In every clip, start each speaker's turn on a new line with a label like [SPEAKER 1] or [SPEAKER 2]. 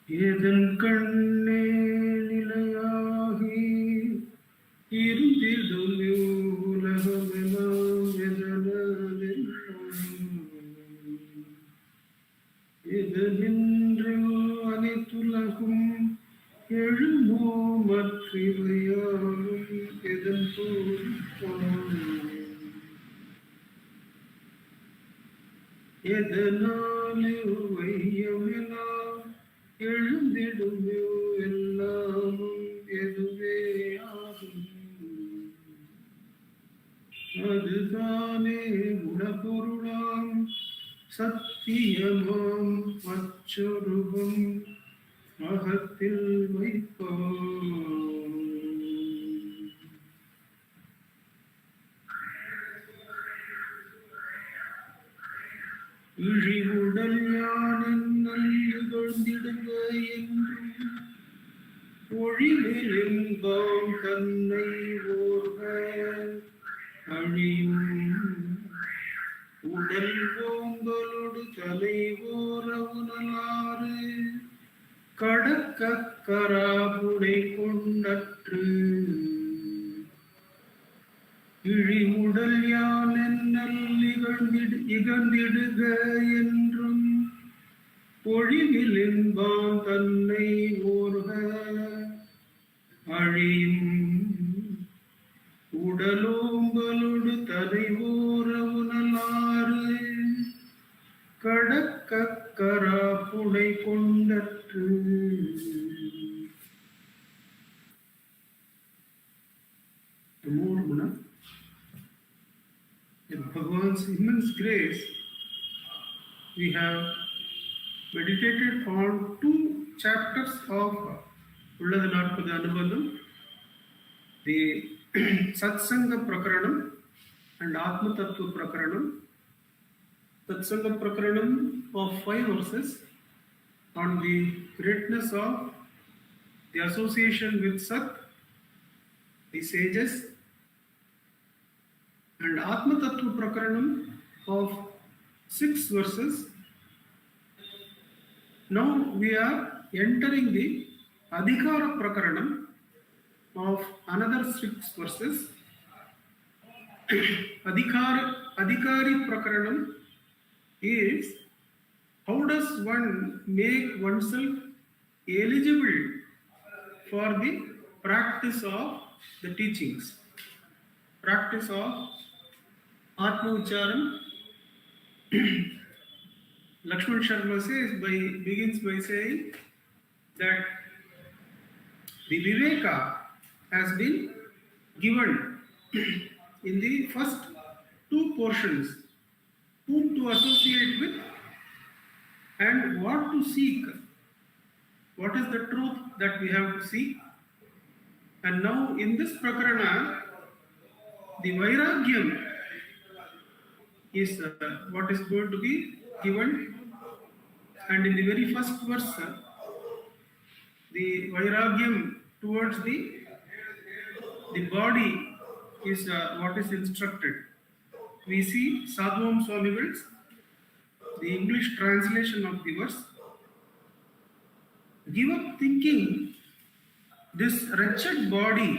[SPEAKER 1] எதன் கண்ணே நிலையாகி இருந்திடும் உலகமெல்லாம் எதனின்று அனைத்துலகும் எழுமோ மற்றிவையாலும் எதன் எதனாலே வையமெல்லாம் எழுந்திடுமே எல்லாமும் எதுவே ஆகும் அதுதானே குணபொருளாம் சத்தியமாம் அச்சொருபம் மகத்தில் வைப்பாம். இழிவுடல் யானின் நல்லுகழ்ந்திடுங்க என்றும் ஒழிவில் என்பாம் தன்னை ஓர்க அழியும் உடல் ஓங்கலோடு தலை ஓரவுனலாறு கடக்க கராபுடை கொண்டற்று இழிவுடல் யான் என்னல் இகழ்ந்திடுக என்றும் பொழிவில் என்பான் தன்னை ஓர்க அழியும் உடலோம்பலோடு தலை ஓரவுனலாறு கடக்க கராபுடை கொண்டற்று. In Bhagavan's immense grace, we have meditated on 2 chapters of Ulladu Narpadu Anubandham, the Satsanga Prakaranam and Atma Tattva Prakaranam. Satsanga Prakaranam of 5 verses on the greatness of the association with Sat, the sages, and Atma Tattva Prakaranam of 6 verses. Now we are entering the Adhikara Prakaranam of another 6 verses. Adhikari Prakaranam is how does one make oneself eligible for the practice of the teachings, practice of Atma Ucharan. Lakshman Sharma begins by saying that the Viveka has been given in the first 2 portions, whom to associate with and what to seek. What is the truth that we have to seek? And now in this Prakarana, the Vairagyam is what is going to be given, and in the very first verse, the Vairagyam towards the body is what is instructed. We see Sadhana Swami's, the English translation of the verse. Give up thinking this wretched body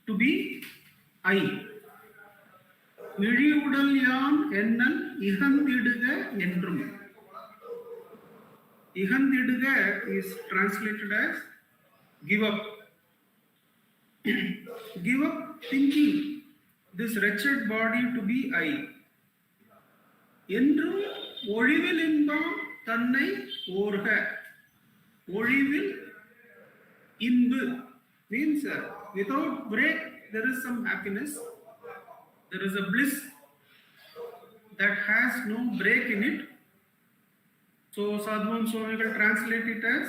[SPEAKER 1] to be I. இழிவுடல் யான் என்னல் இகந்திடுக என்றும். Ihandiduga is translated as give up. Give up thinking this wretched body to be I. என்றும் ஒழிவில் இன்பம் தன்னை ஓர்க. ஒழிவில் இன்பு means without break there is some happiness. There is a bliss that has no break in it. So Sadhana Swamigal translates it as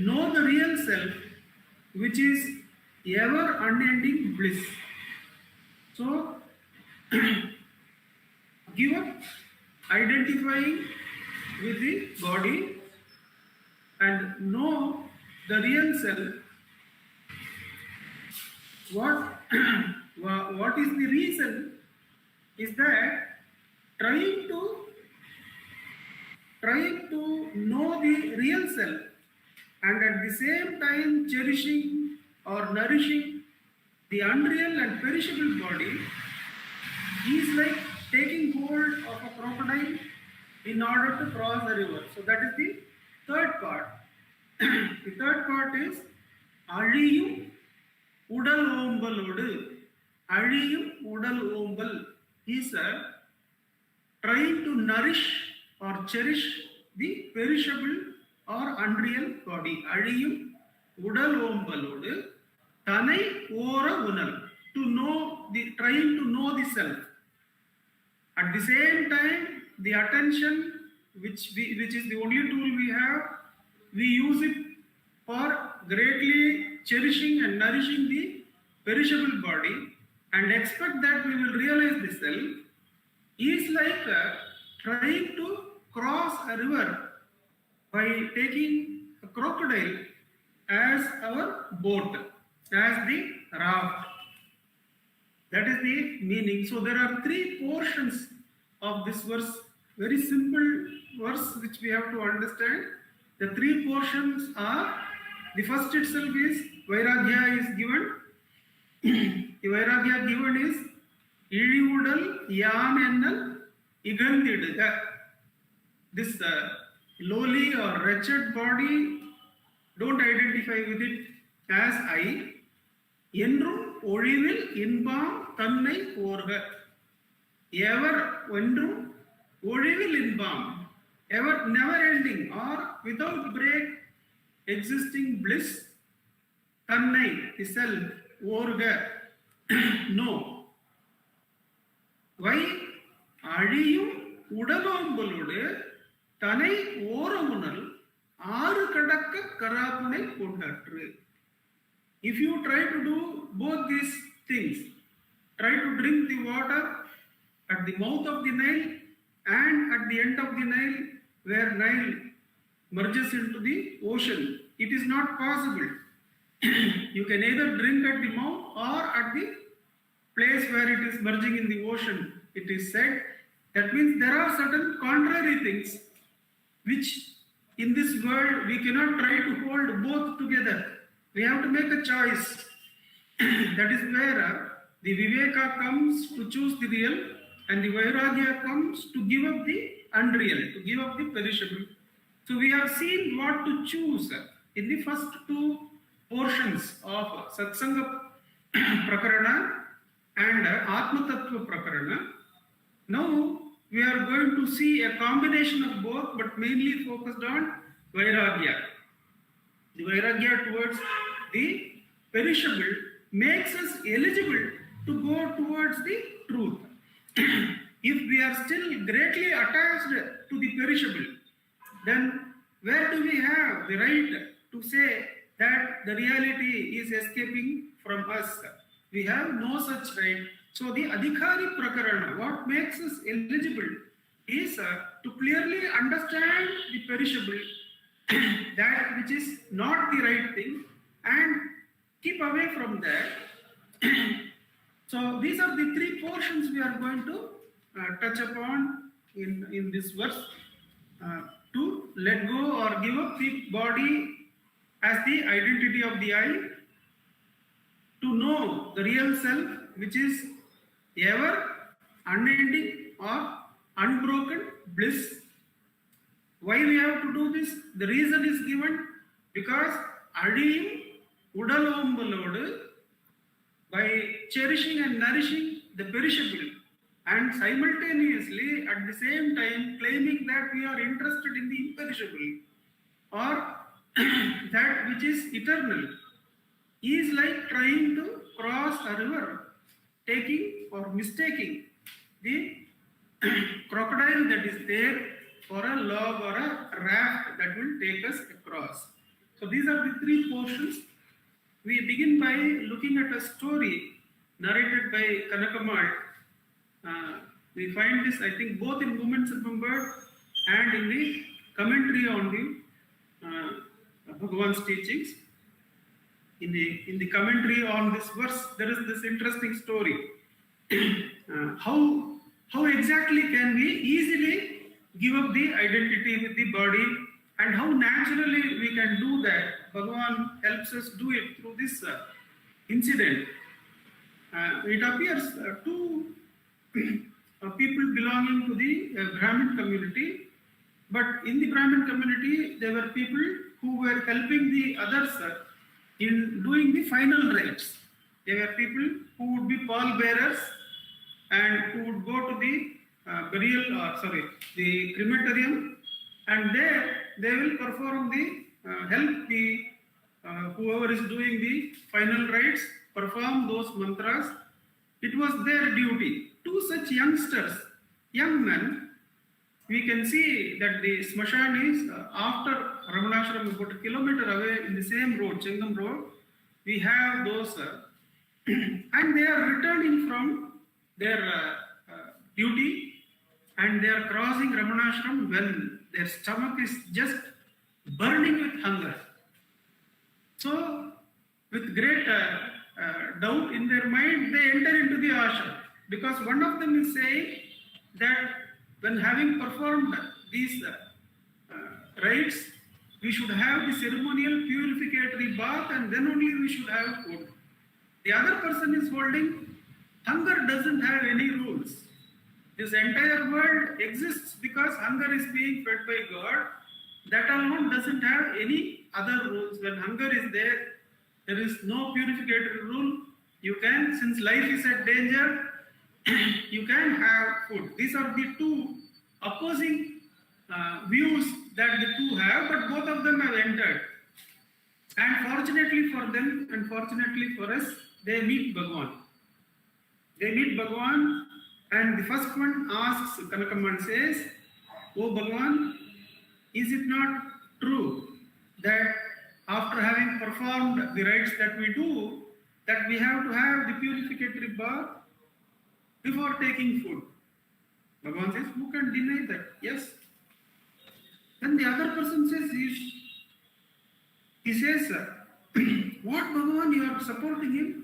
[SPEAKER 1] know the real self, which is ever unending bliss. So give up identifying with the body and know the real self. What is the reason is that trying to trying to know the real self and at the same time cherishing or nourishing the unreal and perishable body is like taking hold of a crocodile in order to cross a river. So that is the third part. The third part is Aliyum Udal Ombalodu. Aliyum Udal Ombal is trying to nourish or cherish the perishable or unreal body. Aliyum Udal Ombalodu Tanai Ora Unal. To know the trying to know the self. At the same time, the attention, which is the only tool we have, we use it for greatly cherishing and nourishing the perishable body and expect that we will realize the self is like trying to cross a river by taking a crocodile as our boat, as the raft. That is the meaning. So there are three portions of this verse, very simple verse which we have to understand. The three portions are, the first itself is Vairagya is given. The Vairagya given is Ilivudal Yan Ennal Igandiduga. This lowly or wretched body, don't identify with it as I. Enrum Olivil Inbam Tannai Orga. Ever Vendrum Olivil Inbam. Ever never ending or without break existing bliss. Tannai, the self, Orga. No. Why? Aliyum Udalombalude Tanai Oramunal Aru Kadaka Karapunai Kundatru. If you try to do both these things, try to drink the water at the mouth of the Nile and at the end of the Nile, where Nile merges into the ocean, it is not possible. You can either drink at the mouth or at the place where it is merging in the ocean, it is said. That means there are certain contrary things which in this world we cannot try to hold both together. We have to make a choice. That is where the Viveka comes to choose the real and the Vairagya comes to give up the unreal, to give up the perishable. So we have seen what to choose in the first two portions of Satsanga Prakarana and Atma Tattva Prakarana. Now we are going to see a combination of both, but mainly focused on Vairagya. The Vairagya towards the perishable makes us eligible to go towards the truth. If we are still greatly attached to the perishable, then where do we have the right to say that the reality is escaping from us? We have no such right. So the Adhikari Prakarana, what makes us eligible is to clearly understand the perishable, that which is not the right thing, and keep away from that. So these are the three portions we are going to touch upon in this verse. To let go or give up the body as the identity of the I, to know the real self, which is ever unending or unbroken bliss. Why we have to do this? The reason is given because Adiyum Udalombalodu, by cherishing and nourishing the perishable and simultaneously at the same time claiming that we are interested in the imperishable or that which is eternal, is like trying to cross a river, taking or mistaking the crocodile that is there for a log or a raft that will take us across. So these are the three portions. We begin by looking at a story narrated by Kanakama. We find this, I think, both in Movements Remembered and in the commentary on the Bhagavan's teachings. In the commentary on this verse, there is this interesting story. How exactly can we easily give up the identity with the body, and how naturally we can do that. Bhagavan helps us do it through this incident. It appears two people belonging to the Brahmin community, but in the Brahmin community there were people who were helping the others in doing the final rites. There were people who would be pallbearers and who would go to the the crematorium, and there they will perform the help the whoever is doing the final rites perform those mantras. It was their duty. Two such youngsters, young men, we can see that the Smashan is after Ramanashram, about a kilometer away in the same road, Chengam road. We have those, and they are returning from their duty, and they are crossing Ramanashram when their stomach is just burning with hunger. So, with great doubt in their mind, they enter into the ashram, because one of them is saying that when having performed these rites, we should have the ceremonial purificatory bath, and then only we should have food. The other person is holding, hunger doesn't have any rules. This entire world exists because hunger is being fed by God. That alone doesn't have any other rules. When hunger is there, there is no purificatory rule. You can, since life is at danger, you can have food. These are the two opposing views that the two have, but both of them have entered. And fortunately for them, and fortunately for us, they meet Bhagavan. They meet Bhagavan, and the first one asks Kanakama and says, "Oh Bhagavan, is it not true that after having performed the rites that we do, that we have to have the purificatory bath before taking food?" Bhagavan says, "Who can deny that? Yes." Then the other person says, he says, "What, Bhagavan, you are supporting him?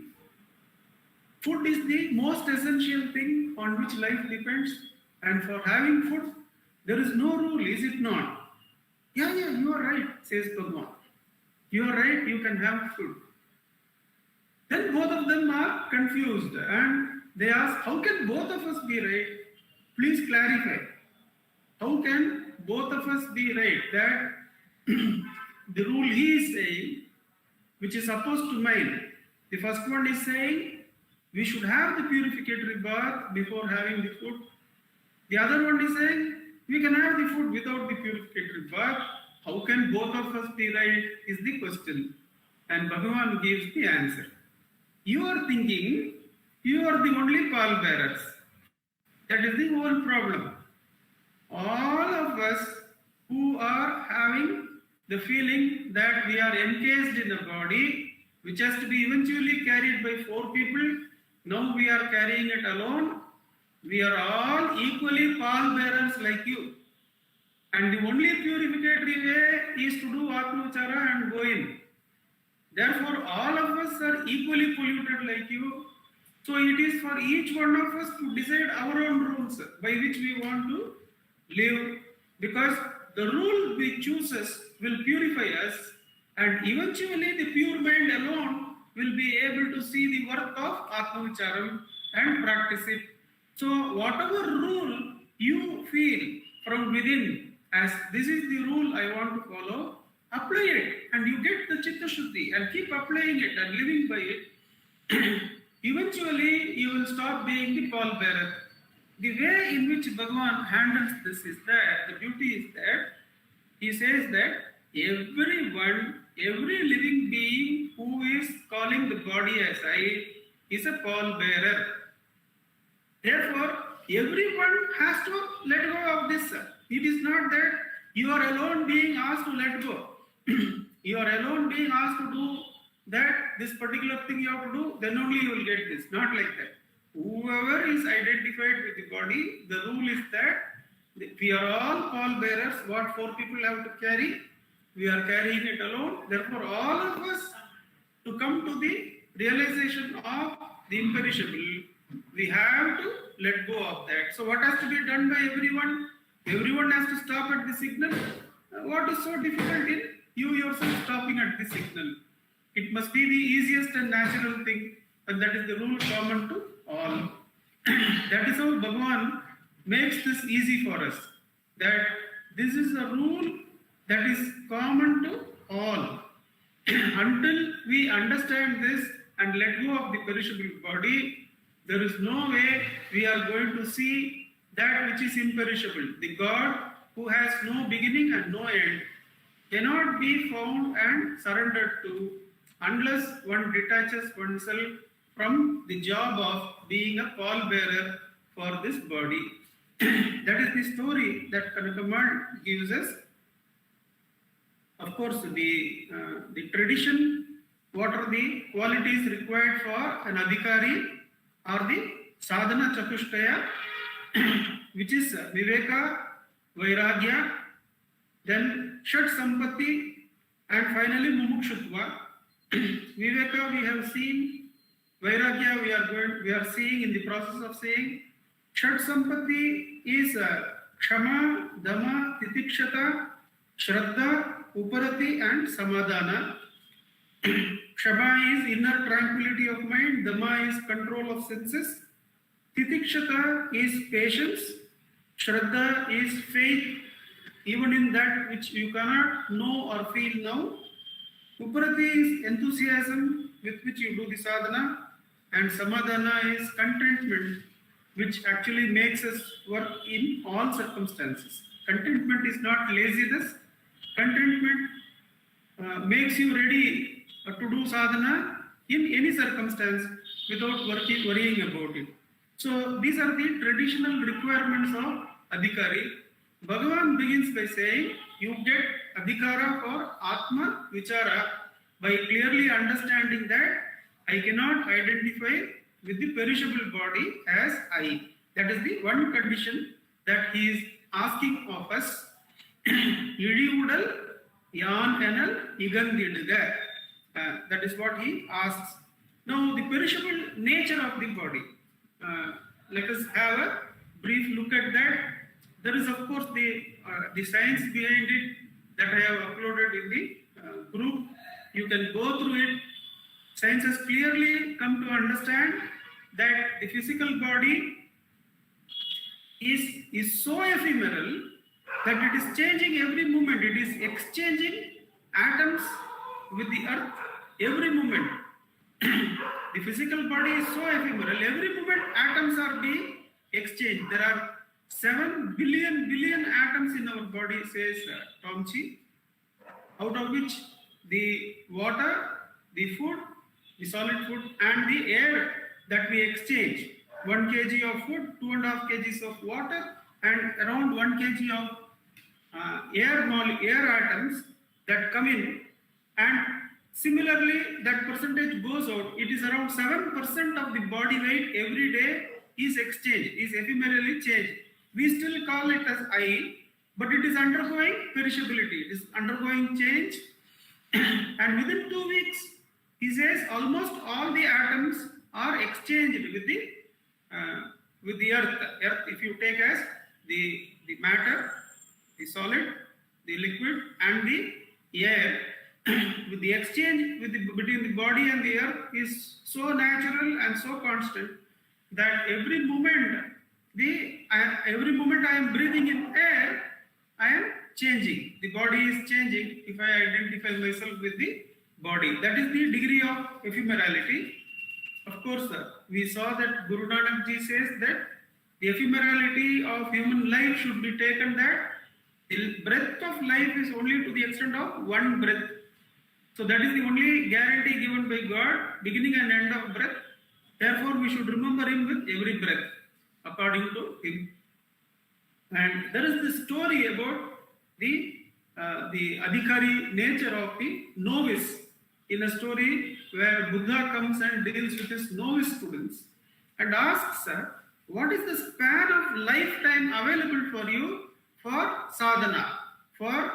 [SPEAKER 1] Food is the most essential thing on which life depends, and for having food, there is no rule, is it not?" Yeah, you are right, says Bhagavan. You are right, you can have food. Then both of them are confused, and they ask, "How can both of us be right? Please clarify. How can both of us be right? That the rule he is saying, which is opposed to mine. The first one is saying, we should have the purificatory bath before having the food. The other one is saying, we can have the food without the purificatory bath. How can both of us be right?" is the question. And Bhagavan gives the answer. You are thinking you are the only pallbearers. That is the whole problem. All of us who are having the feeling that we are encased in a body which has to be eventually carried by 4 people, now we are carrying it alone. We are all equally pallbearers like you. And the only purificatory way is to do Atmachara and go in. Therefore, all of us are equally polluted like you. So it is for each one of us to decide our own rules by which we want to live. Because the rule we chooses will purify us, and eventually the pure mind alone will be able to see the worth of Atmavicharam and practice it. So whatever rule you feel from within as this is the rule I want to follow, apply it, and you get the Chitta Shuddhi and keep applying it and living by it. Eventually you will stop being the pallbearer. The way in which Bhagavan handles this is that the beauty is that he says that everyone, every living being who is calling the body as I is a pallbearer. Therefore, everyone has to let go of this. It is not that you are alone being asked to let go. You are alone being asked to do that, this particular thing you have to do, then only you will get this. Not like that. Whoever is identified with the body, the rule is that we are all pallbearers. What 4 people have to carry, we are carrying it alone. Therefore, all of us to come to the realization of the imperishable, we have to let go of that. So what has to be done by everyone? Everyone has to stop at the signal. What is so difficult in you yourself stopping at the signal? It must be the easiest and natural thing, and that is the rule common to all. That is how Bhagavan makes this easy for us. That this is a rule that is common to all. Until we understand this and let go of the perishable body, there is no way we are going to see that which is imperishable. The God who has no beginning and no end cannot be found and surrendered to unless one detaches oneself from the job of being a pallbearer for this body. That is the story that Kanakama gives us. Of course, the tradition, what are the qualities required for an adhikari, are the sadhana chatushtaya, which is viveka, vairagya, then shat sampatti, and finally mumukshutva. Viveka we have seen, vairagya we are seeing in the process of saying. Shat sampatti is kshama, dhamma, titikshata, shraddha, uparati and samadhana. Kshama is inner tranquility of mind, dhamma is control of senses, titikshata is patience, shraddha is faith even in that which you cannot know or feel now, uparati is enthusiasm with which you do the sadhana, and samadhana is contentment which actually makes us work in all circumstances. Contentment is not laziness. Contentment makes you ready to do sadhana in any circumstance without worrying about it. So these are the traditional requirements of adhikari. Bhagavan begins by saying you get adhikara for atma vichara by clearly understanding that I cannot identify with the perishable body as I. That is the one condition that he is asking of us. Idivudal yan enal igandiduga. That is what he asks. Now, the perishable nature of the body. Let us have a brief look at that. There is, of course, the science behind it that I have uploaded in the group. You can go through it. Science has clearly come to understand that the physical body is so ephemeral that it is changing every moment. It is exchanging atoms with the earth every moment. The physical body is so ephemeral. Every moment atoms are being exchanged. There are 7 billion atoms in our body, says Tomchi, out of which the water, the food, the solid food and the air that we exchange. 1 kg of food, 2.5 kgs of water and around 1 kg of air atoms that come in, and similarly that percentage goes out. It is around 7% of the body weight every day is exchanged, is ephemerally changed. We still call it as I, but it is undergoing perishability, it is undergoing change. And within 2 weeks, he says almost all the atoms are exchanged with the earth. Earth, if you take as the matter, the solid, the liquid and the air, with the exchange between the body and the earth is so natural and so constant that every moment I am breathing in air, I am changing. The body is changing if I identify myself with the body. That is the degree of ephemerality. Of course, we saw that Guru Nanak Ji says that the ephemerality of human life should be taken that the breath of life is only to the extent of one breath. So that is the only guarantee given by God, beginning and end of breath. Therefore, we should remember Him with every breath, according to Him. And there is this story about the adhikari nature of the novice, in a story where Buddha comes and deals with his novice students and asks, what is the span of lifetime available for you for sadhana, for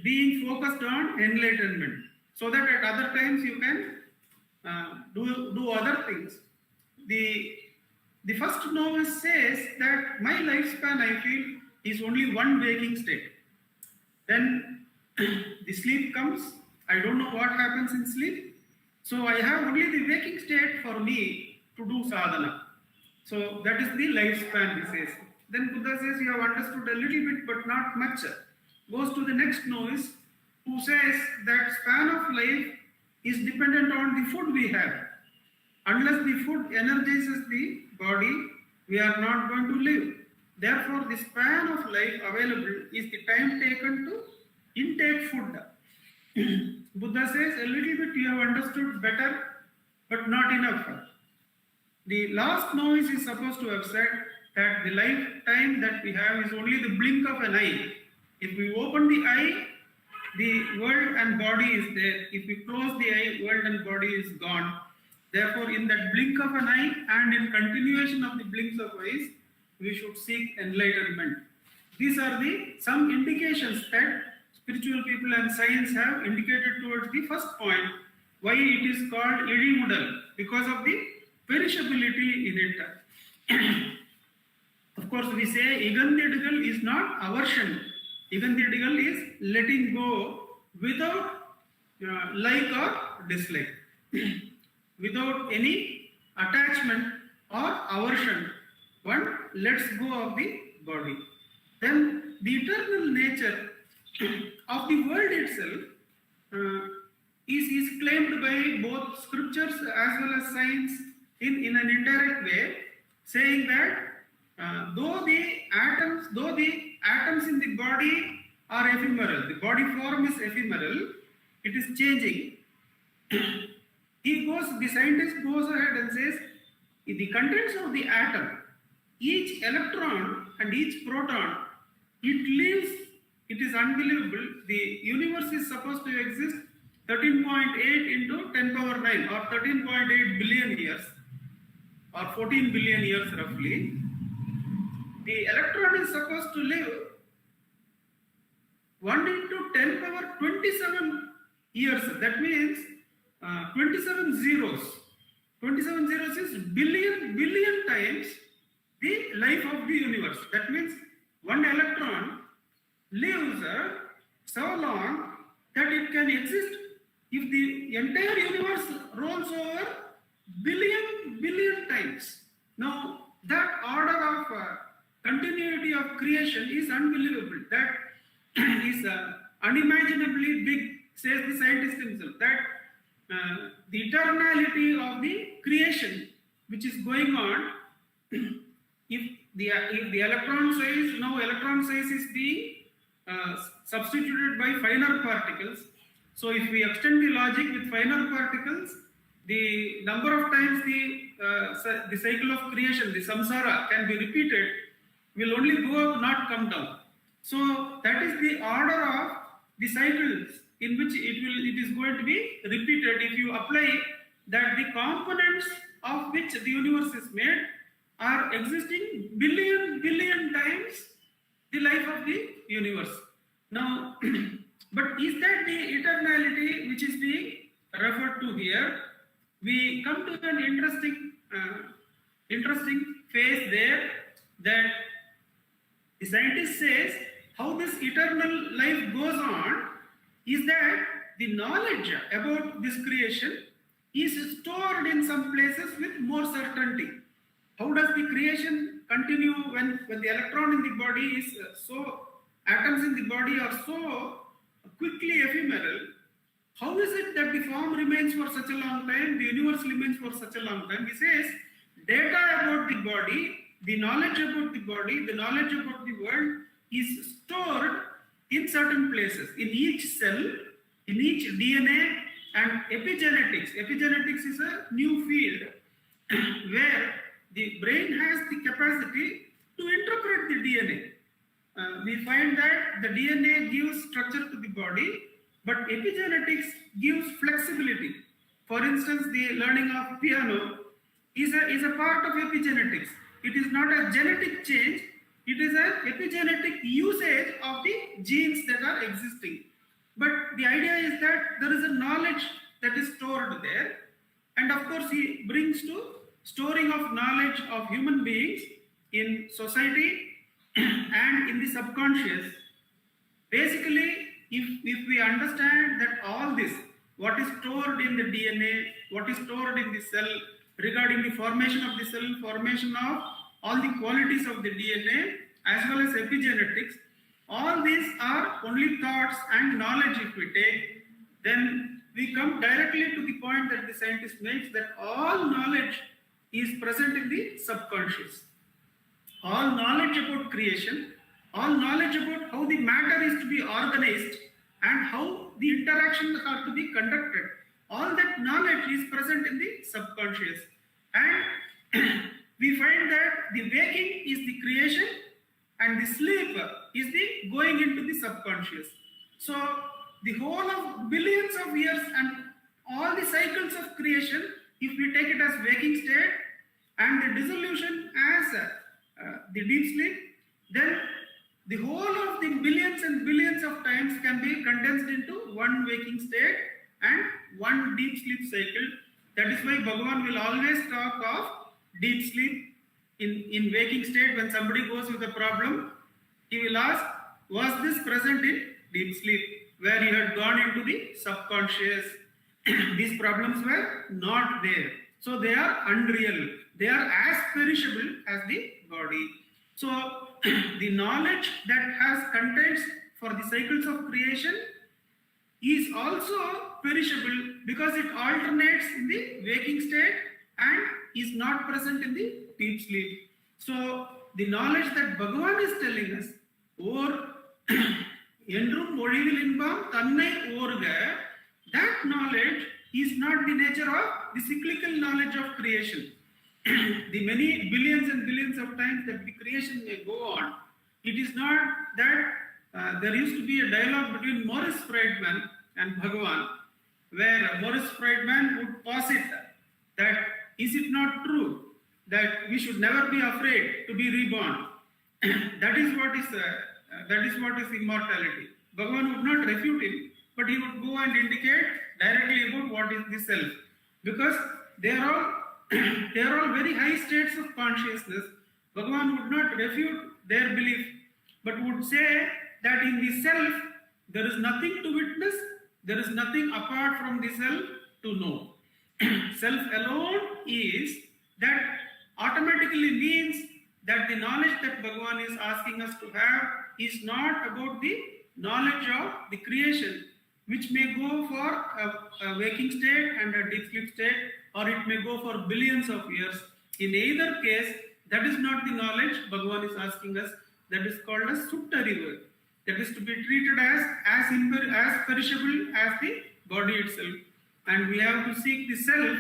[SPEAKER 1] being focused on enlightenment, so that at other times you can do other things. The first novice says that my lifespan, I feel, is only one waking state. Then the sleep comes. I don't know what happens in sleep. So I have only the waking state for me to do sadhana. So that is the lifespan, he says. Then Buddha says, you have understood a little bit but not much. Goes to the next novice who says that span of life is dependent on the food we have. Unless the food energizes the body, we are not going to live. Therefore, the span of life available is the time taken to intake food. Buddha says, a little bit you have understood better, but not enough. The last novice is supposed to have said that the lifetime that we have is only the blink of an eye. If we open the eye, the world and body is there. If we close the eye, world and body is gone. Therefore, in that blink of an eye and in continuation of the blinks of eyes, we should seek enlightenment. These are some indications that spiritual people and science have indicated towards the first point, why it is called idimudal, because of the perishability in it. Of course, we say igandidigal is not aversion. Igandidigal is letting go without like or dislike, without any attachment or aversion. One lets go of the body. Then the eternal nature of the world itself is claimed by both scriptures as well as science in an indirect way, saying that though the atoms in the body are ephemeral, the body form is ephemeral, it is changing. The scientist goes ahead and says, the contents of the atom, each electron and each proton, it lives, it is unbelievable. The universe is supposed to exist 13.8 into 10 power 9 or 13.8 billion years or 14 billion years roughly. The electron is supposed to live 1 into 10 power 27 years. That means 27 zeros. 27 zeros is billion times the life of the universe. That means one electron lives so long that it can exist if the entire universe rolls over billion times. Now, that order of continuity of creation is unbelievable. That is unimaginably big, says the scientist himself. That the eternality of the creation which is going on, if the electron size, now electron size is being substituted by finer particles. So if we extend the logic with finer particles, the number of times the cycle of creation, the samsara, can be repeated, will only go up, not come down. So that is the order of the cycles in which it is going to be repeated if you apply that the components of which the universe is made are existing billion times the life of the universe. Now, but is that the eternality which is being referred to here? We come to an interesting phase there, that the scientist says how this eternal life goes on is that the knowledge about this creation is stored in some places with more certainty. How does the creation continue when the electron in the body is atoms in the body are so quickly ephemeral? How is it that the form remains for such a long time, the universe remains for such a long time? He says, data about the body, the knowledge about the body, the knowledge about the world is stored in certain places, in each cell, in each DNA, and epigenetics. Epigenetics is a new field where the brain has the capacity to interpret the DNA. We find that the DNA gives structure to the body, but epigenetics gives flexibility. For instance, the learning of piano is a part of epigenetics. It is not a genetic change, it is an epigenetic usage of the genes that are existing. But the idea is that there is a knowledge that is stored there. And of course, he brings to storing of knowledge of human beings in society and and in the subconscious. Basically, if we understand that all this, what is stored in the DNA, what is stored in the cell, regarding the formation of the cell, formation of all the qualities of the DNA, as well as epigenetics, all these are only thoughts and knowledge. If we take, then we come directly to the point that the scientist makes, that all knowledge is present in the subconscious. All knowledge about creation, all knowledge about how the matter is to be organized and how the interactions are to be conducted, all that knowledge is present in the subconscious. And we find that the waking is the creation and the sleep is the going into the subconscious. So the whole of billions of years and all the cycles of creation, if we take it as waking state and the dissolution as the deep sleep, then the whole of the billions and billions of times can be condensed into one waking state and one deep sleep cycle. That is why Bhagavan will always talk of deep sleep. In waking state, when somebody goes with a problem, he will ask, was this present in deep sleep, where you had gone into the subconscious? These problems were not there. So they are unreal. They are as perishable as the body. So the knowledge that has contents for the cycles of creation is also perishable, because it alternates in the waking state and is not present in the deep sleep. So the knowledge that Bhagavan is telling us, or Endrum Mozhivil Inbam Thannai Orga, that knowledge is not the nature of the cyclical knowledge of creation. The many billions and billions of times that the creation may go on, it is not that there used to be a dialogue between Maurice Friedman and Bhagavan, where Maurice Friedman would posit that, is it not true that we should never be afraid to be reborn? That is what is immortality. Bhagavan would not refute him, but he would go and indicate directly about what is the self, because they are all very high states of consciousness. Bhagavan would not refute their belief, but would say that in the self there is nothing to witness, there is nothing apart from the self to know. Self alone is, that automatically means that the knowledge that Bhagavan is asking us to have is not about the knowledge of the creation, which may go for a waking state and a deep sleep state, or it may go for billions of years. In either case, that is not the knowledge Bhagavan is asking us. That is called as Sutta River. That is to be treated as perishable as the body itself. And we have to seek the self,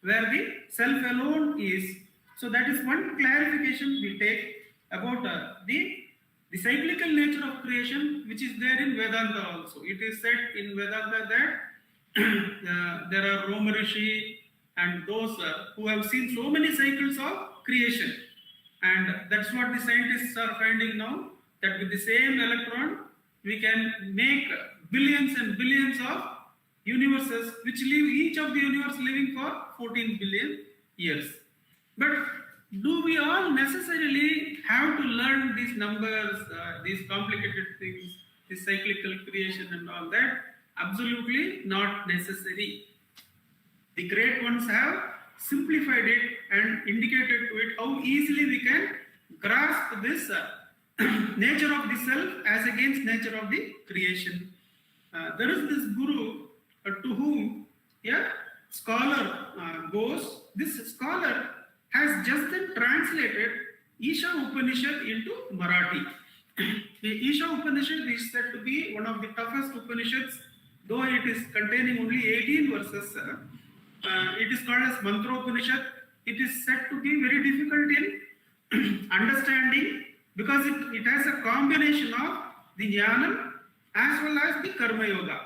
[SPEAKER 1] where the self alone is. So that is one clarification we take about the cyclical nature of creation, which is there in Vedanta also. It is said in Vedanta that there are Ramarishi and those who have seen so many cycles of creation. And that's what the scientists are finding now, that with the same electron, we can make billions and billions of universes, which live, each of the universe living for 14 billion years. But do we all necessarily have to learn these numbers, these complicated things, this cyclical creation and all that? Absolutely not necessary. The great ones have simplified it and indicated to it how easily we can grasp this nature of the self as against nature of the creation. There is this guru to whom a scholar goes. This scholar has just then translated Isha Upanishad into Marathi. The Isha Upanishad is said to be one of the toughest Upanishads, though it is containing only 18 verses. It is called as Mantra Upanishad. It is said to be very difficult in understanding, because it has a combination of the Jnana as well as the Karma Yoga.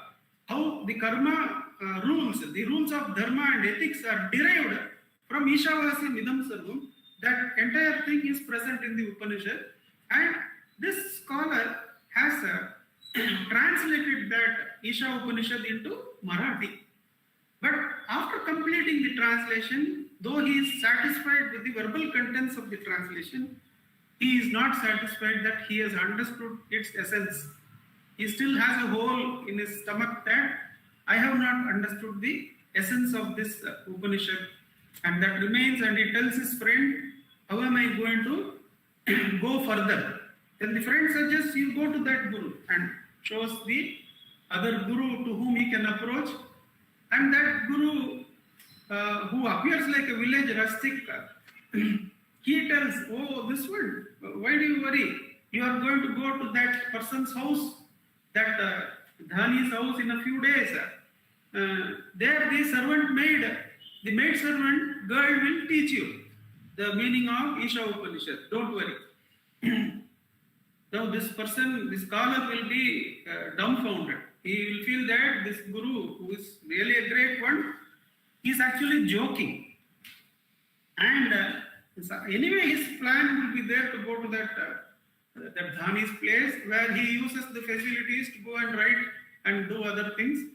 [SPEAKER 1] How the karma rules, the rules of dharma and ethics are derived from Ishavasya Midam Sarvam. That entire thing is present in the Upanishad, and this scholar has translated that Isha Upanishad into Marathi. But after completing the translation, though he is satisfied with the verbal contents of the translation, he is not satisfied that he has understood its essence. He still has a hole in his stomach that I have not understood the essence of this Upanishad, and that remains, and he tells his friend, how am I going to go further? Then the friend suggests you go to that Guru and shows the other Guru to whom he can approach, and that Guru who appears like a village rustic, he tells, oh, this one, why do you worry? You are going to go to that person's house, that Dhani's house in a few days. There the maid servant girl will teach you the meaning of Isha Upanishad. Don't worry. Now this scholar will be dumbfounded. He will feel that this Guru, who is really a great one, is actually joking. And anyway, his plan will be there to go to that Dhani's place, where he uses the facilities to go and write and do other things.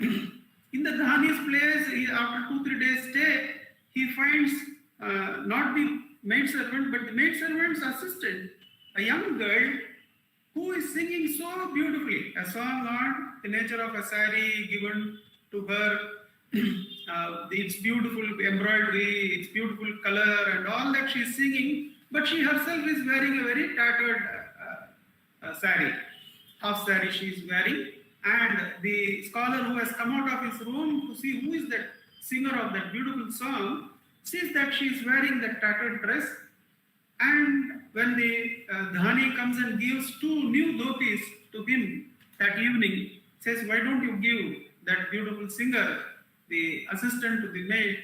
[SPEAKER 1] In the Dhani's place, after 2-3 days stay, he finds not the maid servant, but the maid servant's assistant, a young girl who is singing so beautifully a song on the nature of a sari given to her, its beautiful embroidery, its beautiful color, and all that she is singing, but she herself is wearing a very tattered sari, half sari she is wearing, and the scholar who has come out of his room to see who is that singer of that beautiful song sees that she is wearing that tattered dress. And when the Dhani comes and gives 2 new dhotis to him that evening, says, why don't you give that beautiful singer, the assistant to the maid,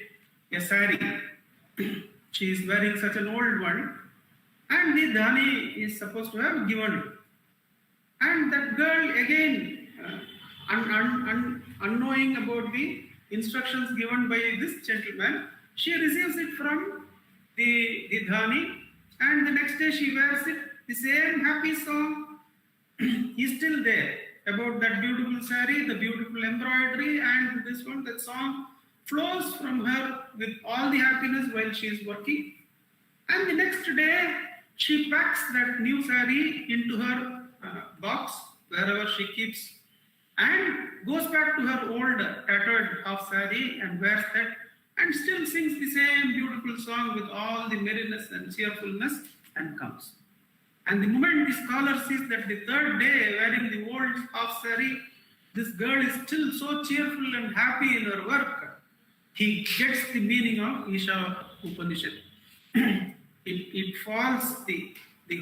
[SPEAKER 1] a sari? She is wearing such an old one, and the Dhani is supposed to have given it. And that girl, again, unknowing about the instructions given by this gentleman, she receives it from the Dhani, and the next day she wears it. The same happy song is still there about that beautiful sari, the beautiful embroidery, and this one, that song flows from her with all the happiness while she is working. And the next day, she packs that new sari into her box, wherever she keeps, and goes back to her old tattered half sari and wears that, and still sings the same beautiful song with all the merriness and cheerfulness, and comes. And the moment the scholar sees that the 3rd day, wearing the old half sari, this girl is still so cheerful and happy in her work, he gets the meaning of Isha Upanishad. It falls the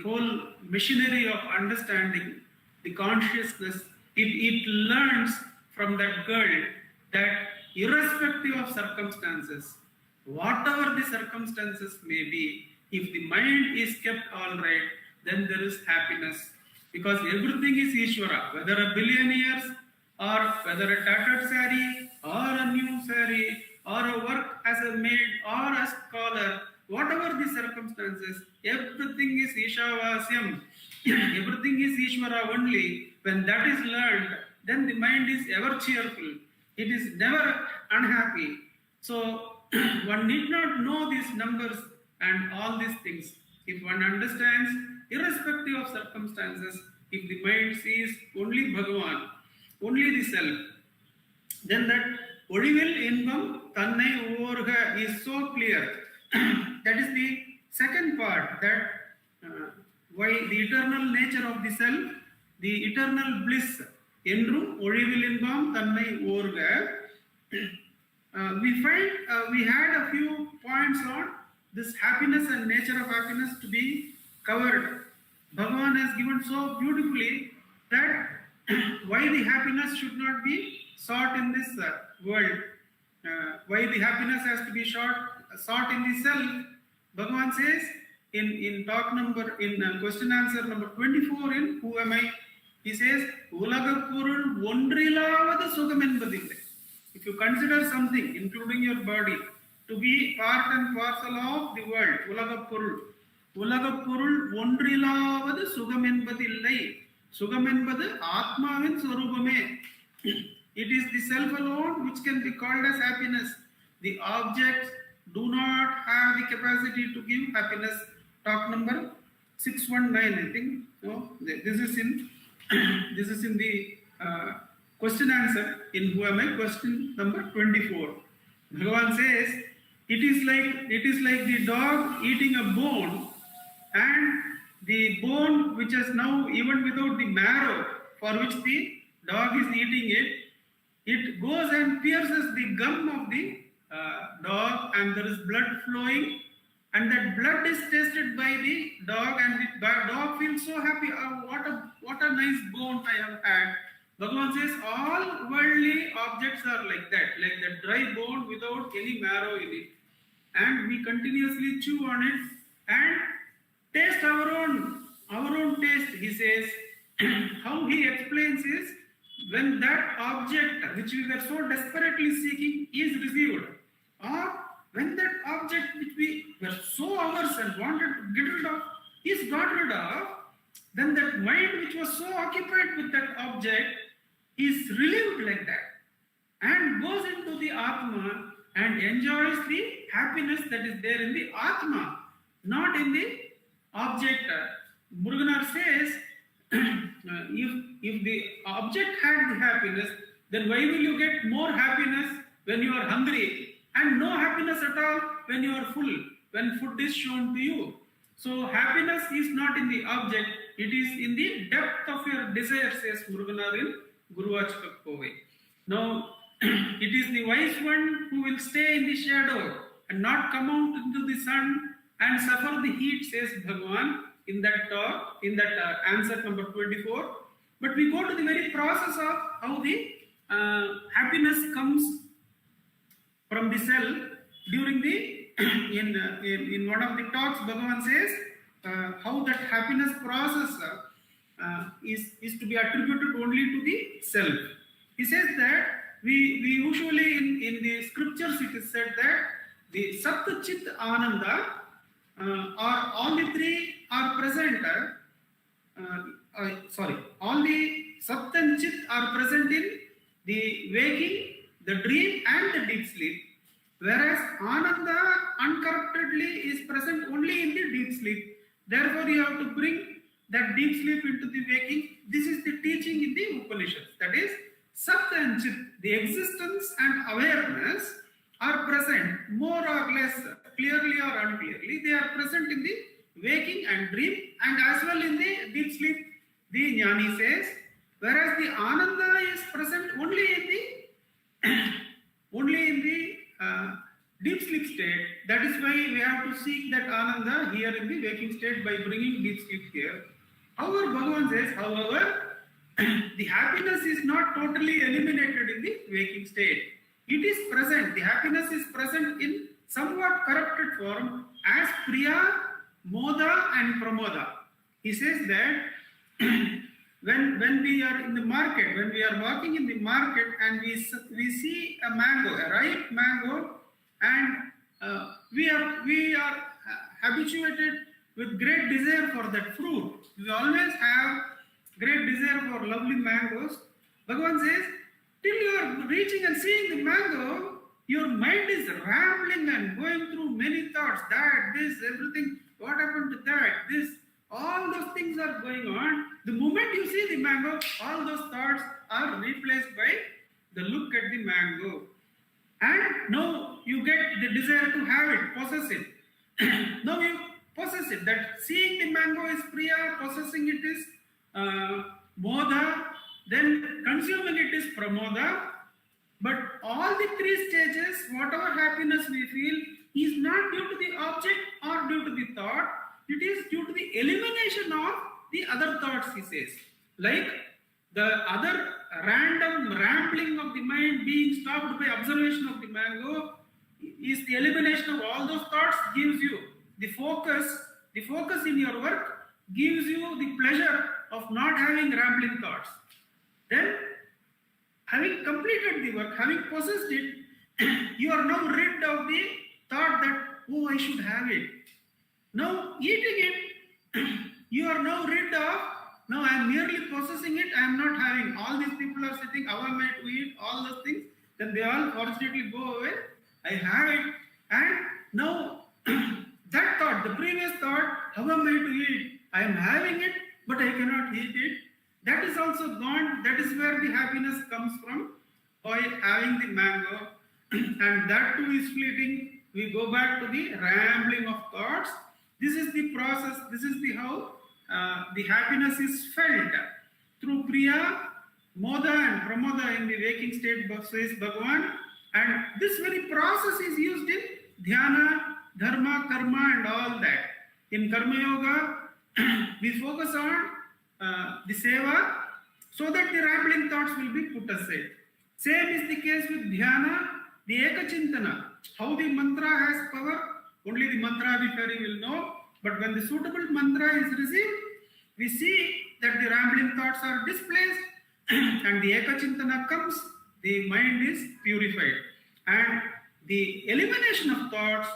[SPEAKER 1] whole machinery of understanding, the consciousness. It learns from that girl that irrespective of circumstances, whatever the circumstances may be, if the mind is kept all right, then there is happiness. Because everything is Ishvara, whether a billionaire, or whether a tattered sari, or a new sari, or a work as a maid, or a scholar, whatever the circumstances, everything is Ishavasyam. Everything is Ishvara only. When that is learned, then the mind is ever cheerful. It is never unhappy. So one need not know these numbers and all these things. If one understands, irrespective of circumstances, if the mind sees only Bhagavan, only the self, then that Odivil Inbam Tannai Uvorga is so clear. That is the second part, that why the eternal nature of the self, the eternal bliss. Endrum Odivil Inbam Tannai Uvorga. We find we had a few points on this happiness and nature of happiness to be covered. Bhagavan has given so beautifully that why the happiness should not be sought in this world, why the happiness has to be sought in the self. Bhagavan says in question answer number 24 in Who Am I? He says, Ulagapurul Wondrilavada Sugam Enbadille. If you consider something, including your body, to be part and parcel of the world, Ulagapurul Wondrilavada Sugam Enbadille. Sugam Enbadu Atmavin Swarupame. It is the self alone which can be called as happiness. The objects do not have the capacity to give happiness. Talk number 619, I think. No, this is in this is in the question answer in Who Am I? Question number 24. Bhagavan says, it is like the dog eating a bone, and the bone which is now even without the marrow for which the dog is eating it, it goes and pierces the gum of the dog, and there is blood flowing, and that blood is tasted by the dog, and the dog feels so happy. Oh, what a nice bone I have had. Bhagavan says all worldly objects are like that, like the dry bone without any marrow in it, and we continuously chew on it and taste our own taste. He says how he explains is, when that object which we were so desperately seeking is received, or when that object which we were so ours and wanted to get rid of is got rid of, then that mind which was so occupied with that object is relieved like that and goes into the Atma and enjoys the happiness that is there in the Atma, not in the object. Muruganar says, if the object had the happiness, then why will you get more happiness when you are hungry, and no happiness at all when you are full, when food is shown to you? So happiness is not in the object, it is in the depth of your desire, says Muruganar in Guruvachaka Kovai. Now, it is the wise one who will stay in the shadow and not come out into the sun and suffer the heat, says Bhagavan in that talk, in that answer number 24. But we go to the very process of how the happiness comes from the cell during the in one of the talks. Bhagavan says how that happiness process is to be attributed only to the self. He says that we usually in the scriptures it is said that the Sat Chit Ananda or all the three are present. All the Sat and Chit are present in the waking, the dream, and the deep sleep, whereas Ananda uncorruptedly is present only in the deep sleep. Therefore, you have to bring that deep sleep into the waking. This is the teaching in the Upanishads. That is, Sat and Chit, the existence and awareness, are present more or less clearly or unclearly. They are present in the waking and dream, and as well in the deep sleep. The Jnani says, whereas the Ananda is present only in the deep sleep state. That is why we have to seek that Ananda here in the waking state by bringing deep sleep here. However, Bhagavan says, the happiness is not totally eliminated in the waking state. It is present. The happiness is present in somewhat corrupted form as Priya, Moda, and Pramoda. He says that when we are in the market, when we are walking in the market and we see a mango, a ripe mango, and we are habituated with great desire for that fruit. We always have great desire for lovely mangoes. Bhagavan says, till you are reaching and seeing the mango, your mind is rambling and going through many thoughts. That, this, everything, what happened to that, this, all those things are going on. The moment you see the mango, all those thoughts are replaced by the look at the mango. And now you get the desire to have it, possess it. Now you possess it. That seeing the mango is Priya, possessing it is Moda, then consuming it is Pramoda. But all the three stages, whatever happiness we feel, is not due to the object or due to the thought. It is due to the elimination of the other thoughts, he says. Like the other random rambling of the mind being stopped by observation of the mango is the elimination of all those thoughts, gives you the focus in your work, gives you the pleasure of not having rambling thoughts. Then, having completed the work, having possessed it, you are now rid of the thought that, oh, I should have it. Now, eating it, you are now rid of, now I am merely possessing it, I am not having. All these people are sitting, how am I to eat, all those things, then they all fortunately go away. I have it. And now, That thought, the previous thought, how am I to eat? I am having it, but I cannot eat it. That is also gone. That is where the happiness comes from, by having the mango. And that too is fleeting. We go back to the rambling of thoughts. This is the process. This is the how the happiness is felt through Priya, Moda and Pramoda in the waking state, says Bhagavan. And this very process is used in Dhyana, Dharma, Karma and all that. In Karma Yoga, we focus on the Seva, so that the rambling thoughts will be put aside. Same is the case with Dhyana, the Ekachintana. How the mantra has power, only the mantra-adhikari will know. But when the suitable mantra is received, we see that the rambling thoughts are displaced and the Ekachintana comes, the mind is purified. And the elimination of thoughts,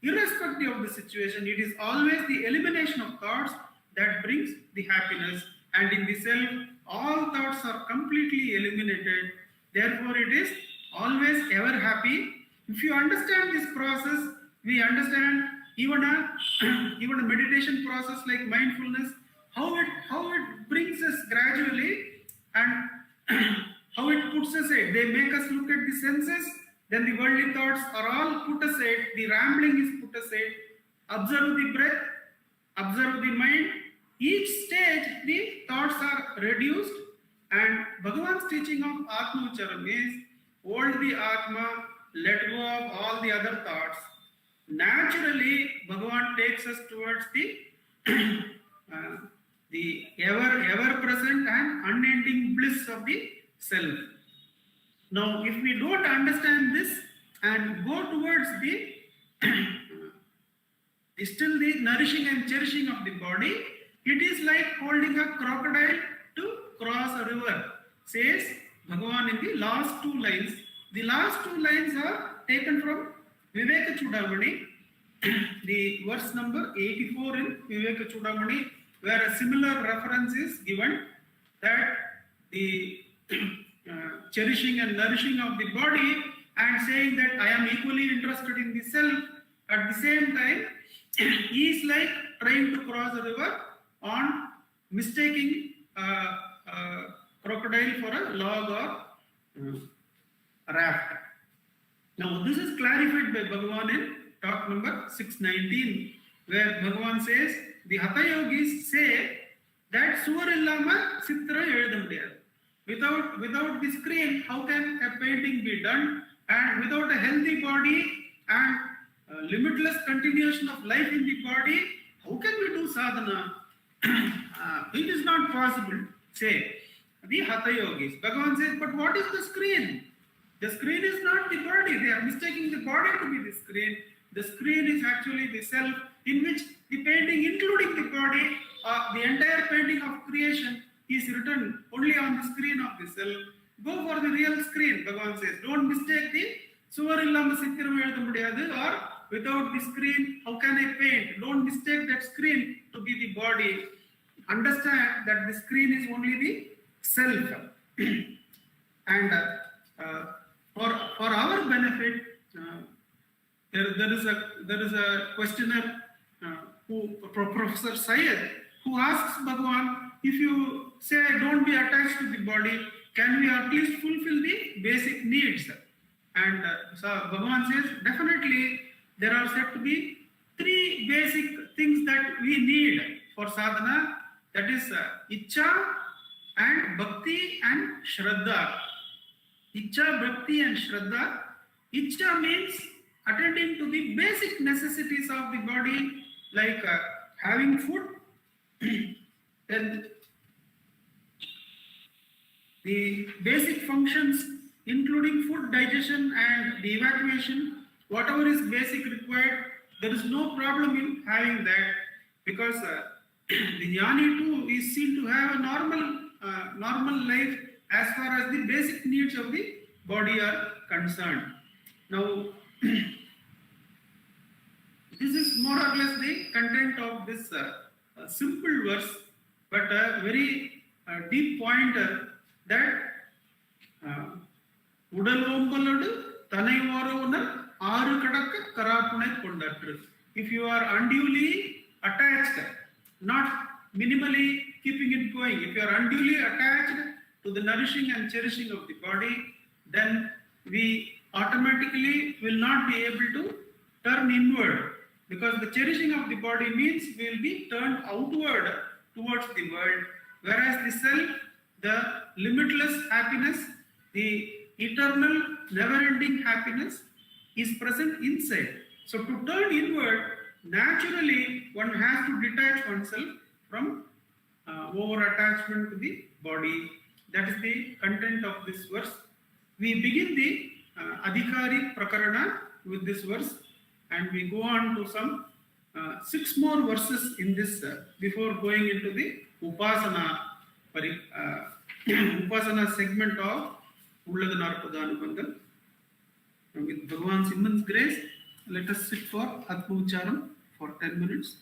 [SPEAKER 1] irrespective of the situation, it is always the elimination of thoughts that brings the happiness. And in the self, all thoughts are completely eliminated. Therefore, it is always ever happy. If you understand this process, we understand even a meditation process like mindfulness, how it brings us gradually and how it puts aside. They make us look at the senses, then the worldly thoughts are all put aside, the rambling is put aside. Observe the breath, observe the mind. Each stage, the thoughts are reduced, and Bhagavan's teaching of Atma Ucharam is hold the Atma, let go of all the other thoughts. Naturally, Bhagavan takes us towards the ever present and unending bliss of the self. Now, if we don't understand this and go towards the still the nourishing and cherishing of the body, it is like holding a crocodile to cross a river, says Bhagavan in the last two lines. The last two lines are taken from Viveka Chudamani, the verse number 84 in Viveka Chudamani, where a similar reference is given, that the cherishing and nourishing of the body, and saying that I am equally interested in the self. At the same time, he is like trying to cross a river on mistaking a crocodile for a log or a raft. Now, this is clarified by Bhagavan in talk number 619, where Bhagavan says, the Hatha Yogis say that Suvar illama Sitra ezhudha mudiyadu. Without the screen, how can a painting be done? And without a healthy body and limitless continuation of life in the body, how can we do sadhana? It is not possible, say the Hatha Yogis. Bhagavan says, but what is the screen? The screen is not the body. They are mistaking the body to be the screen. The screen is actually the self, in which the painting, including the body, the entire painting of creation is written only on the screen of the self. Go for the real screen, Bhagavan says. Don't mistake the Suvar illama Sithiram ezhudha mudiyadu, or without the screen, how can I paint? Don't mistake that screen to be the body. Understand that the screen is only the self. And for our benefit, there is a questioner, Professor Syed, who asks Bhagavan, if you say don't be attached to the body, can we at least fulfill the basic needs? And so Bhagavan says, definitely there are said to be three basic things that we need for sadhana, that is Ichcha and Bhakti and Shraddha. Ichcha, Bhakti and Shraddha. Ichcha means attending to the basic necessities of the body, like having food, then the basic functions including food, digestion and the evacuation, whatever is basic required, there is no problem in having that, because the jnani too is seen to have a normal life as far as the basic needs of the body are concerned. Now, this is more or less the content of this simple verse, but a very deep pointer, that Udalombalodu Tanaivaronar Aru Kadaka Karapunai Kondatu. if you are unduly attached, not minimally keeping it going, if you are unduly attached to the nourishing and cherishing of the body, then we automatically will not be able to turn inward, because the cherishing of the body means we will be turned outward towards the world, whereas the self, the limitless happiness, the eternal never-ending happiness is present inside. So to turn inward, naturally one has to detach oneself from over-attachment to the body. That is the content of this verse. We begin the Adhikari Prakarana with this verse, and we go on to some 6 more verses in this before going into the Upasana Upasana segment of Ulladu Narpadu Anubandham. With Bhagavan's immense grace, let us sit for Atma Ucharam for 10 minutes.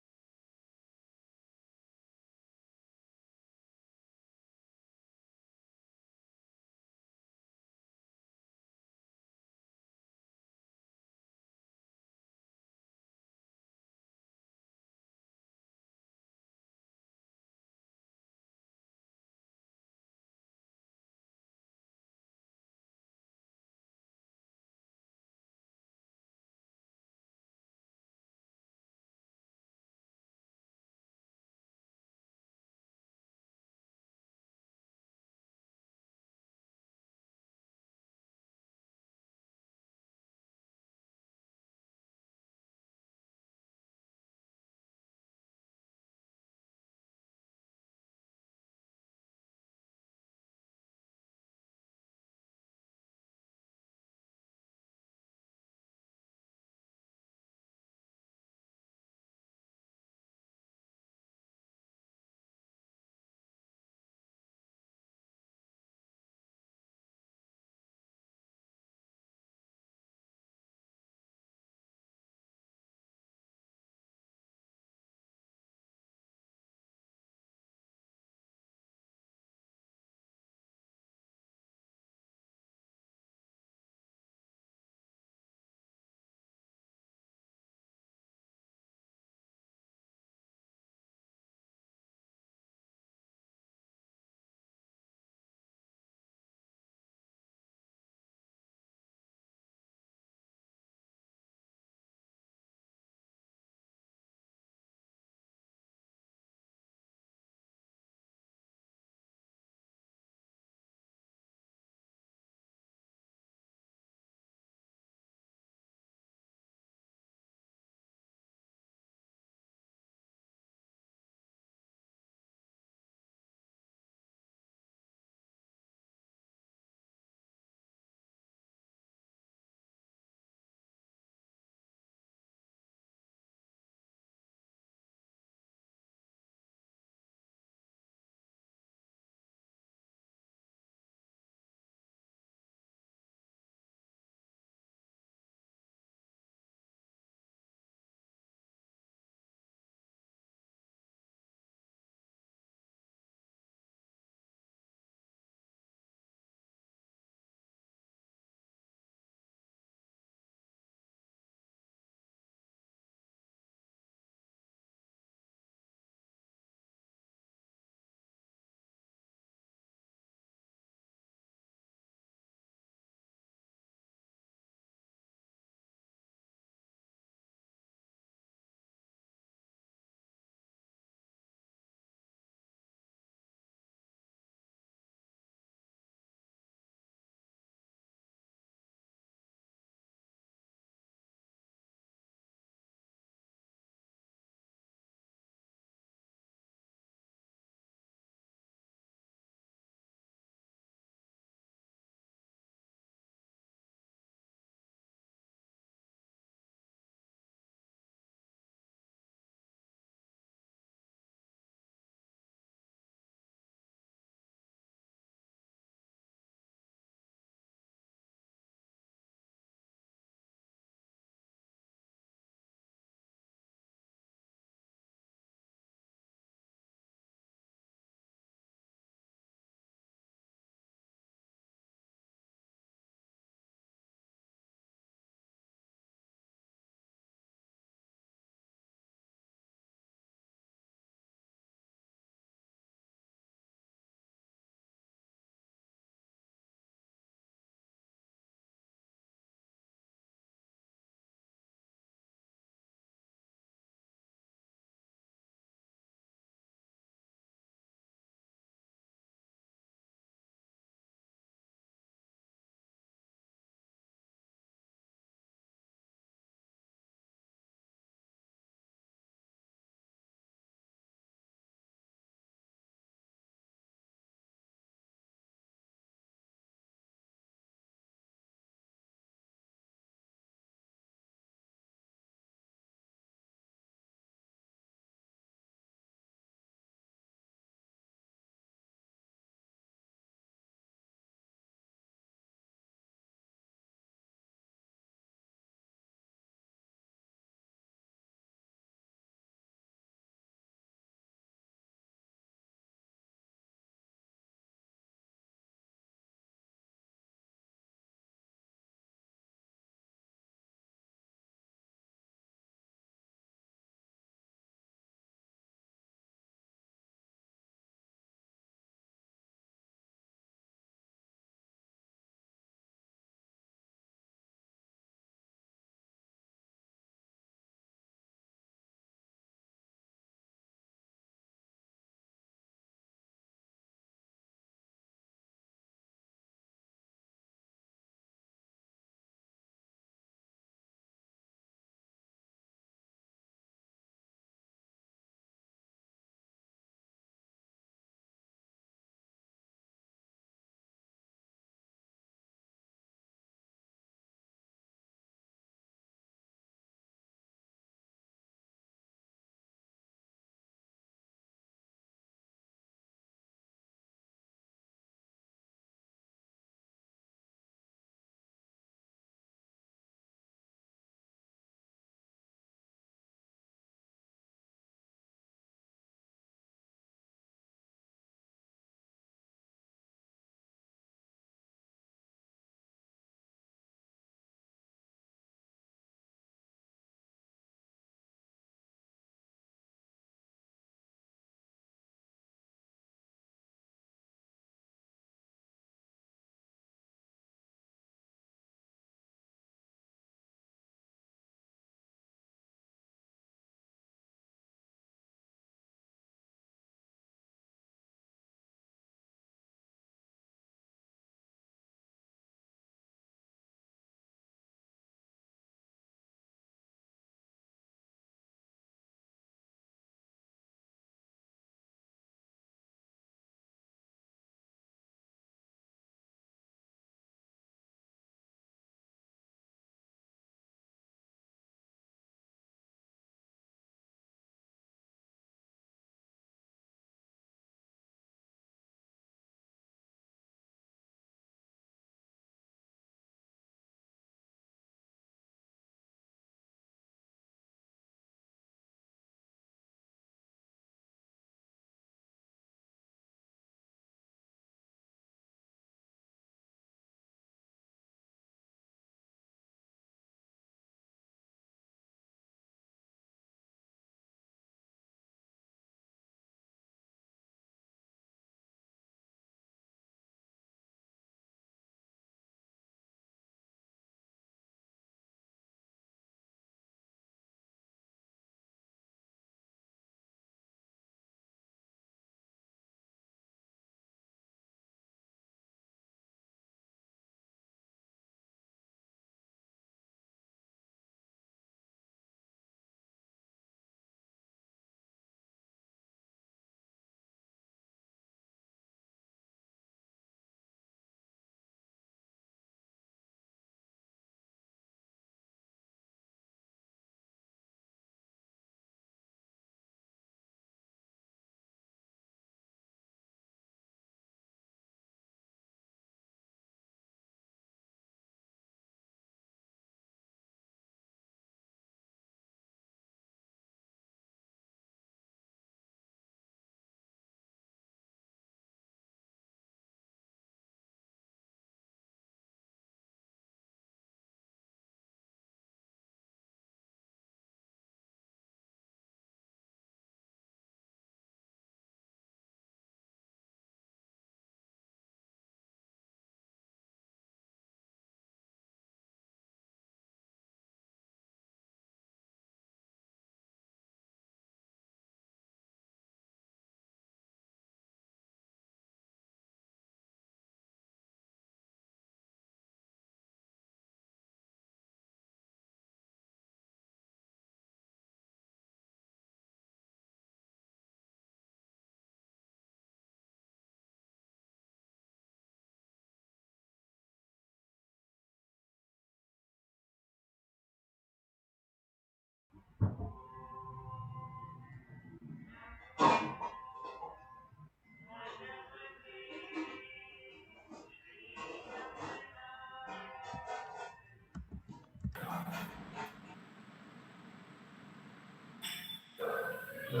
[SPEAKER 1] Sri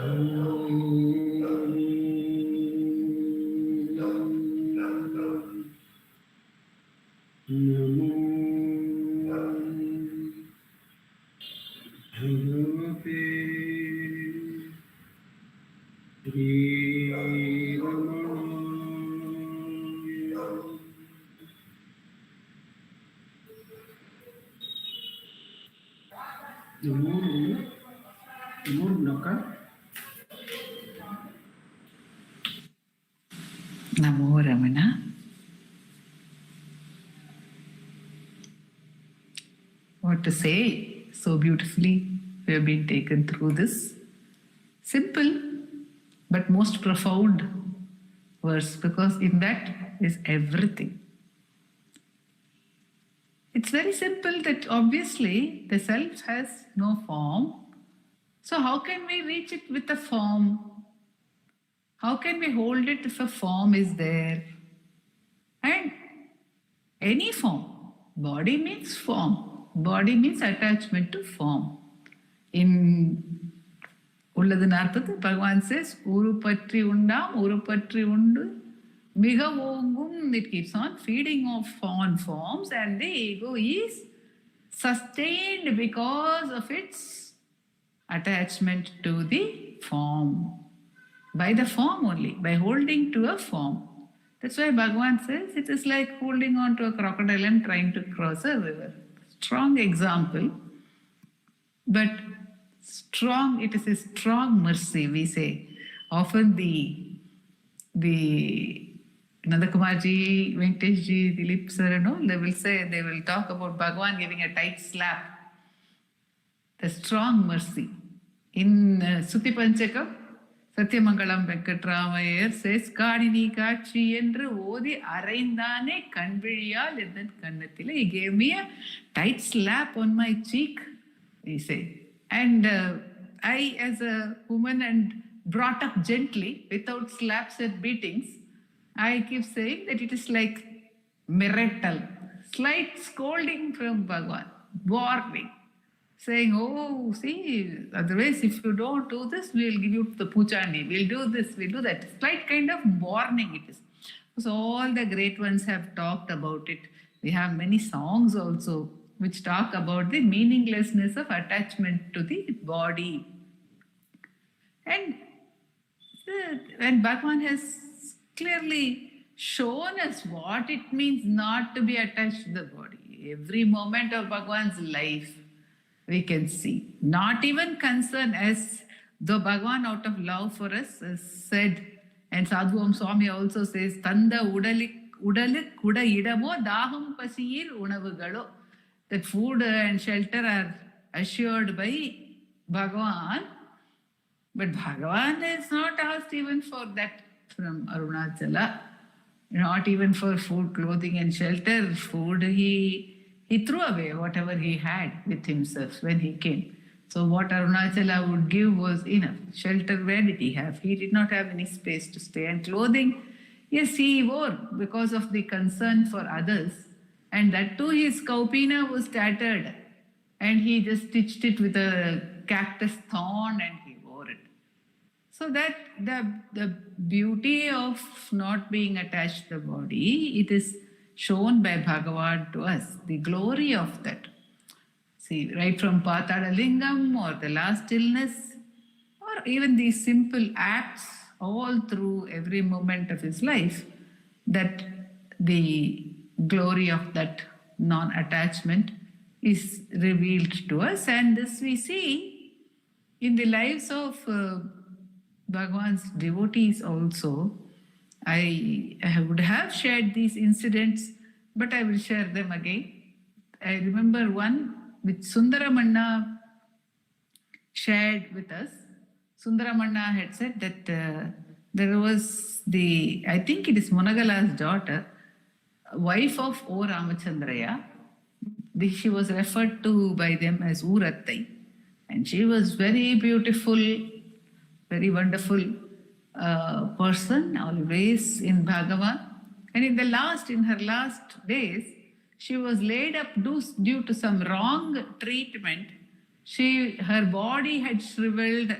[SPEAKER 1] Ramana.
[SPEAKER 2] Namo Ramana. What to say? So beautifully we have been taken through this simple but most profound verse, because in that is everything. It's very simple that obviously the self has no form. So how can we reach it with a form? How can we hold it if a form is there? And any form. Body means form. Body means attachment to form. In Ulladu Narpadu, Bhagavan says, Uru Patri Undam, Uru Patri Undu, Miga Vongum, it keeps on feeding on forms, and the ego is sustained because of its attachment to the form. By the form only, by holding to a form. That's why Bhagavan says it is like holding on to a crocodile and trying to cross a river. Strong example, but strong, it is a strong mercy, we say. Often the Nandakumar ji, Venkatesh ji, Dilip sir and all, they will talk about Bhagavan giving a tight slap. The strong mercy. In Suti Panchakam, Satyamangalam Venkatramaiyer says, Kadini Kachi Endru Odi Araindane Kanvizhiyal Eddan Kannathile. He gave me a tight slap on my cheek, he said. And I, as a woman and brought up gently, without slaps and beatings, I keep saying that it is like marital, slight scolding from Bhagavan, warning, saying, oh, see, otherwise if you don't do this, we'll give you the puchandi, we'll do this, we'll do that. Slight kind of warning it is. So all the great ones have talked about it. We have many songs also which talk about the meaninglessness of attachment to the body. And Bhagavan has clearly shown us what it means not to be attached to the body. Every moment of Bhagavan's life, we can see. Not even concern, as though Bhagavan out of love for us has said, and Sadhuam Swami also says, Tanda udalik kuda idamo daham pasiyir unavugalo. That food and shelter are assured by Bhagavan. But Bhagavan is not asked even for that from Arunachala. Not even for food, clothing and shelter. Food, he threw away whatever he had with himself when he came. So what Arunachala would give was enough. Shelter, where did he have? He did not have any space to stay. And clothing, yes, he wore because of the concern for others. And that too, his kaupina was tattered. And he just stitched it with a cactus thorn and he wore it. So that the beauty of not being attached to the body, it is shown by Bhagavan to us, the glory of that. See, right from Patala Lingam or the last illness, or even these simple acts all through every moment of his life, that the glory of that non-attachment is revealed to us. And this we see in the lives of Bhagavan's devotees also. I would have shared these incidents, but I will share them again. I remember one which Sundaramanna shared with us. Sundaramanna had said that there was I think it is Munagala's daughter, wife of O. Ramachandraya. She was referred to by them as Urattai. And she was very beautiful, very wonderful person, always in Bhagavan. And in her last days, she was laid up due to some wrong treatment. Her body had shriveled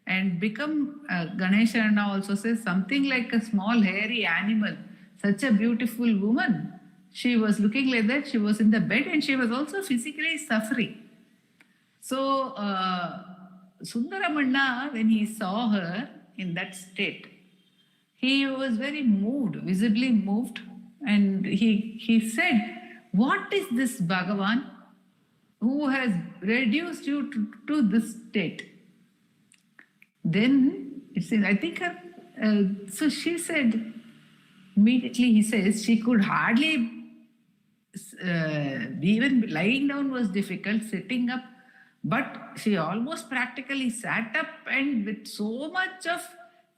[SPEAKER 2] and become, Ganesha now also says, something like a small hairy animal, such a beautiful woman. She was looking like that, she was in the bed and she was also physically suffering. So, Sundaramanna, when he saw her in that state, he was very moved, visibly moved, and he said, what is this Bhagavan who has reduced you to this state? Then, it says, I think so she said, immediately he says, she could hardly, even lying down was difficult, sitting up, but she almost practically sat up and with so much of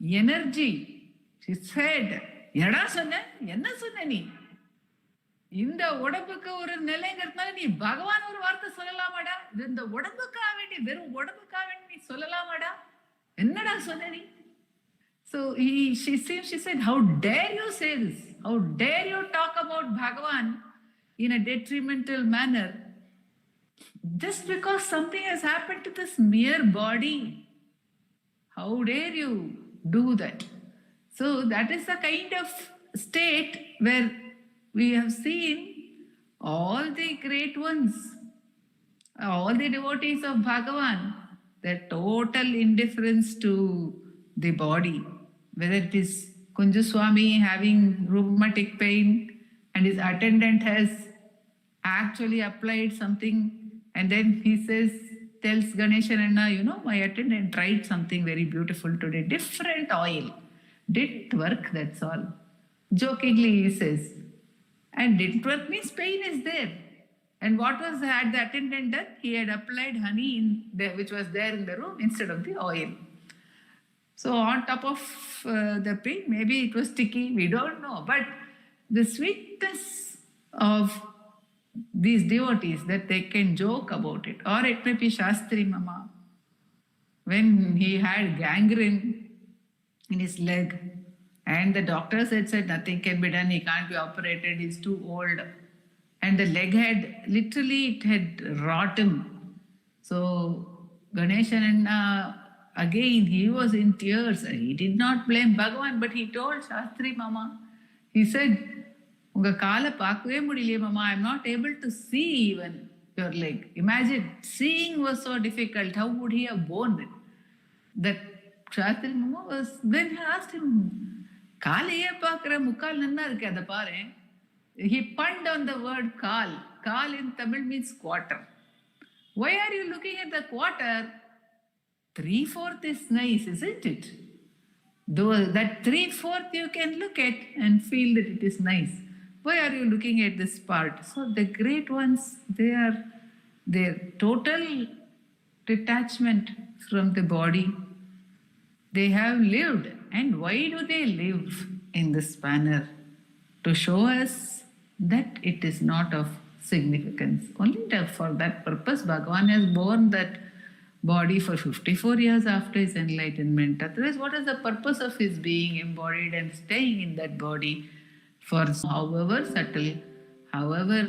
[SPEAKER 2] energy, she said, Yada sonna, enna sonna nee? இந்த உடம்புக்கு ஒரு நிலைங்கிறதுனால நீ பகவான் ஒரு வார்த்தை சொல்லலாமாடா? இந்த உடம்புக்காக வேண்டி, வெறும் உடம்புக்காக வேண்டி நீ சொல்லலாமாடா? என்னடா சொன்ன நீ? So she said, how dare you say this? How dare you talk about Bhagavan in a detrimental manner? Just because something has happened to this mere body. How dare you do that? So that is the kind of state where we have seen all the great ones, all the devotees of Bhagavan, their total indifference to the body. Whether it is Kunjaswami having rheumatic pain and his attendant has actually applied something, and then he tells Ganesha Anna, my attendant tried something very beautiful today, different oil. Didn't work, that's all. Jokingly he says. And didn't work means pain is there. And what had the attendant done? He had applied honey which was there in the room instead of the oil. So on top of the pain, maybe it was sticky, we don't know. But the sweetness of these devotees, that they can joke about it. Or it may be Shastri Mama, when he had gangrene in his leg, and the doctor said nothing can be done, he can't be operated, he's too old. And the leg had, literally it had rot him. So Ganesha Anna, again, he was in tears. He did not blame Bhagavan, but he told Shastri Mama, he said, Unga kala paakave mudiliye Mama, I'm not able to see even your leg. Imagine, seeing was so difficult, how would he have borne it? That Shastri Mama was, then he asked him, Kalaye paakra mukkal nanna irukku adha paare. He punned on the word kal. Kal in Tamil means quarter. Why are you looking at the quarter? 3/4 is nice, isn't it? Though that 3/4 you can look at and feel that it is nice. Why are you looking at this part? So the great ones, their total detachment from the body, they have lived. And why do they live in this manner? To show us that it is not of significance. Only for that purpose Bhagavan has borne that body for 54 years after his enlightenment. Otherwise, what is the purpose of his being embodied and staying in that body for however subtle, however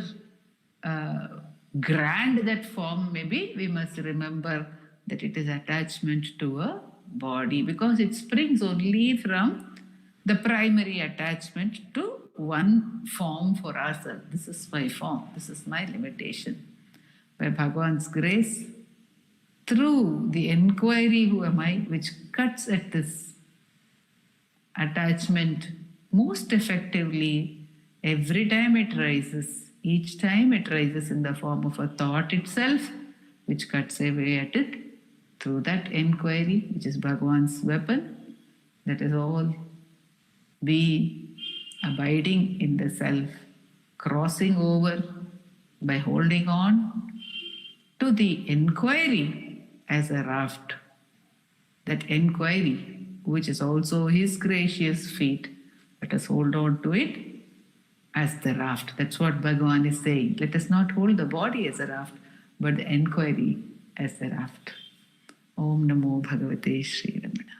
[SPEAKER 2] grand that form may be? We must remember that it is attachment to a body, because it springs only from the primary attachment to one form for ourselves. This is my form, this is my limitation. By Bhagavan's grace, through the inquiry, who am I, which cuts at this attachment most effectively, every time it rises, each time it rises in the form of a thought itself, which cuts away at it. Through that inquiry, which is Bhagavan's weapon, let us all be abiding in the self, crossing over by holding on to the inquiry as a raft. That inquiry, which is also his gracious feet, let us hold on to it as the raft. That's what Bhagavan is saying. Let us not hold the body as a raft, but the inquiry as the raft. Om Namo Bhagavate Sri Ramana.